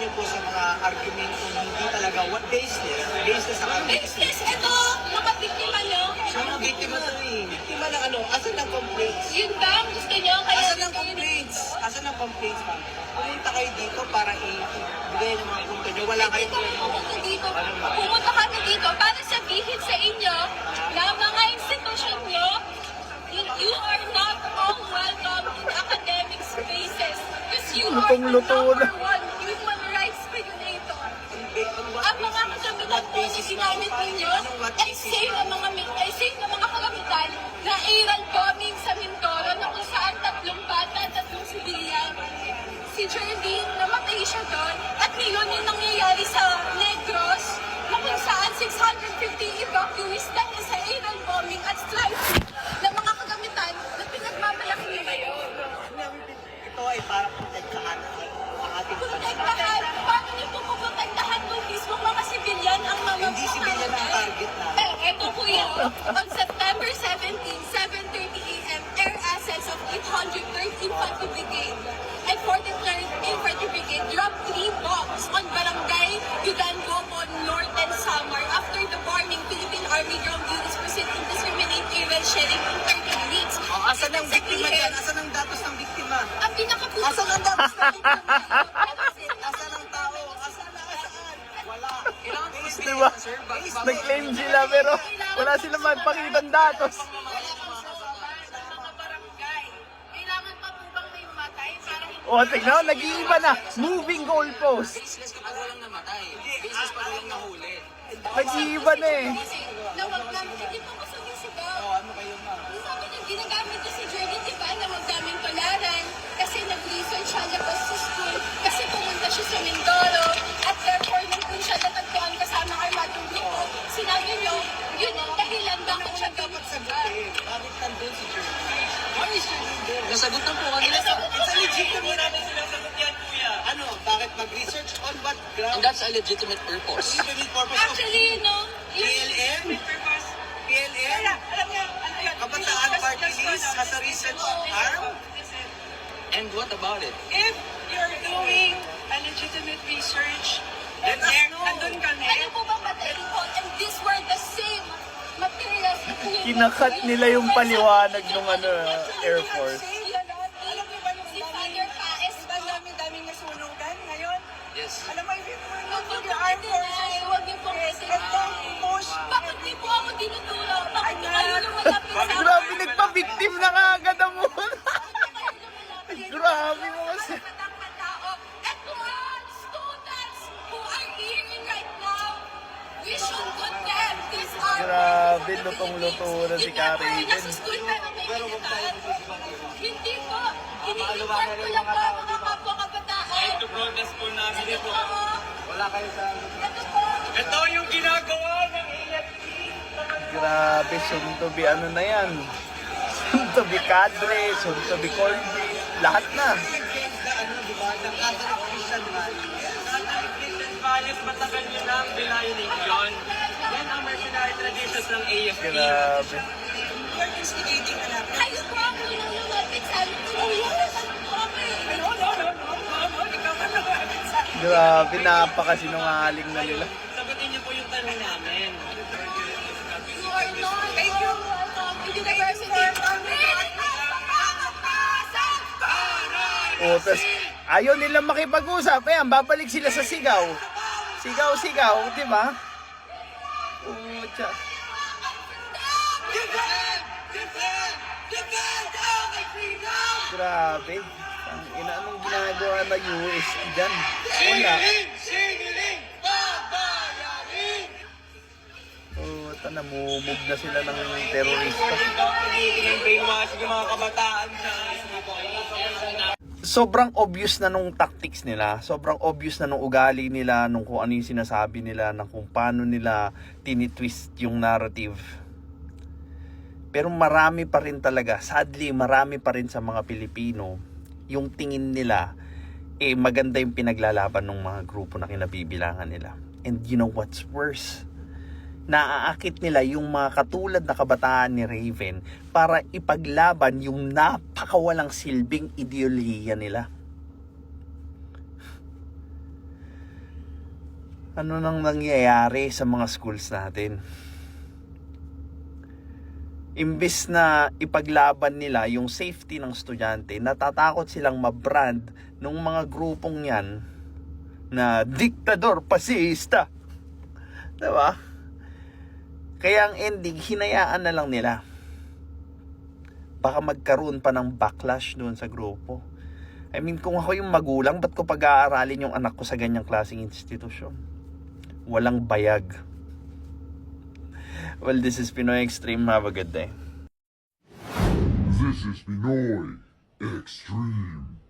niyo po sa mga argumento hindi talaga baseless ang argumento. Baseless, ito, mga biktima nyo. So, mga biktima to eh. Biktima ng ano? Asan ang complaints? Yun ba ang gusto nyo? Kaya Asan ang complaints? Asan ang complaints, ma'am? Pumunta kayo dito para ibigay ng mga punto nyo. Wala Hindi kayong kami pumunta dito. Pumunta kami dito para sabihin sa inyo na mga institusyon nyo, you are not all welcome in academic spaces because you are the number one human rights violator. Ang mga kagamitan po na ginamit ninyo ay same na mga kagamitan na aerial bombing sa Mindoro na kung saan 3 bata, 3 sibilyan. Si Jervin, namatay siya doon. At ngayon yung nangyayari sa Negros na kung saan 650 evacuees dahil sa aerial bombing at strike ng mga kagamitan na pinagmamalaki niyo ngayon. Ito ay para protektahan ang ating Protektahan, paano niyo po puprotektahan kung mismo mga sibilyan ang mamamayan? Hindi sibilyan ang target na. Eto po yun. On September 17, 7:30 a.m., air assets of 803rd Infantry Brigade and 43rd Infantry Brigade dropped 3 bombs on Barangay Yudangomo North and Samar. After the bombing, Philippine Army ground units proceed indiscriminate aerial shelling in 30 minutes. Asan ang biktima dyan? Asan ang datos ng biktima? Ang pinakapuso. Asan ang datos ng biktima? Asan ang tao? Asan? Wala. Kailangan ko Diba? Nag-claim sila pero wala silang magpakitang datos. Kailangan pa po bang may matay para hindi O, tignan, nag-iiba na. Moving goalpost. baseless kapag walang namatay. Baseless pag walang nahuli. Nag-iiba na eh. na wag namin, hindi po gusto niya sigaw. Ano kayo, ma'am? Yung sabi niya, ginagamit niya si Jordan, di ba, na wag namin tularan kasi nag-research siya labas sa school kasi pumunta siya sa Mindoro at therefore nung dun siya natagpuan kasama ang armadong grupo, sinabi niyo, yun ang dahilan bakit siya Dapat sagutin. Bakit nandun si Jeremy? Why is Jeremy there? Nasagot na po kanila. It's a legitimate. namin sinasagot yan, kuya. Ano? Bakit mag-research on what ground? And that's a legitimate purpose. Legitimate purpose of Actually, you know, PLM? Purpose. PLM? Alam niyo, ano yan? Kabataan Party List has a research arm? And what about it? If you're doing a legitimate research, Let us know. andun kami. ano po bang matayin po? And these were the same materials. Kinakat nila yung paliwanag ng Air Force. Alam niyo ba nung Si Father Paes po. daming nasunugan ngayon? Yes. Alam mo, if you Huwag niyo your pong armed i-deny. forces, Huwag niyo pong ito, i-deny. push. Bakit di po ako dinuturo? Bakit di kayo lumalapit sa akin? Grabe, nagpa-victim na nga agad ang muna. Grabe mo kasi. At mga students who are hearing right now, we should condemn this army. Grabe, lutong-luto na si Hindi po, Karen. nasa school pero may kinitaan. Hindi po. Ini-report ko lang po ang mga kapwa kabataan. To protest po namin Ito ito. po. Wala kayo sa... Ito po. Ito yung ginagawa ng AFP. Grabe, soon to be ano na yan. Soon to be cadre, soon to be cornbread. Lahat na. Ano, di ba? Ng Catholic Christian values. Catholic Christian values, matagal nyo na ang violation. Yan ang mercenary traditions ng AFP. Grabe. You're instigating anak. Kayo po ang unang lumapit sa amin. Tumulungan po kami. No. Ikaw ka lumapit sa akin. Grabe, napakasinungaling na nila. Sagutin niyo po yung tanong namin. You are not all welcome to University of O, tas ayaw nilang makipag-usap. Ayan, babalik sila sa sigaw. Sigaw, di ba? Pucha. Grabe. Ang ina, anong ginagawa na US dyan? Wala. Puta, namumog na sila ng terorista. Brainwashing yung mga kabataan na Sobrang obvious na nung tactics nila, sobrang obvious na nung ugali nila, nung kung ano yung sinasabi nila, na kung paano nila tinitwist yung narrative. Pero marami pa rin talaga, sadly marami pa rin sa mga Pilipino, yung tingin nila, maganda yung pinaglalaban ng mga grupo na kinabibilangan nila. And you know what's worse? Naaakit nila yung mga katulad na kabataan ni Raven para ipaglaban yung napakawalang silbing ideolohiya nila. Ano nang nangyayari sa mga schools natin? Imbis na ipaglaban nila yung safety ng estudyante, natatakot silang mabrand ng mga grupong yan na diktador, pasista. Diba? Kaya ang ending, hinayaan na lang nila. Baka magkaroon pa ng backlash doon sa grupo. I mean, kung ako yung magulang, ba't ko pag-aaralin yung anak ko sa ganyang klaseng institusyon? Walang bayag. Well, this is Pinoy Extreme. Have a good day. This is Pinoy Extreme.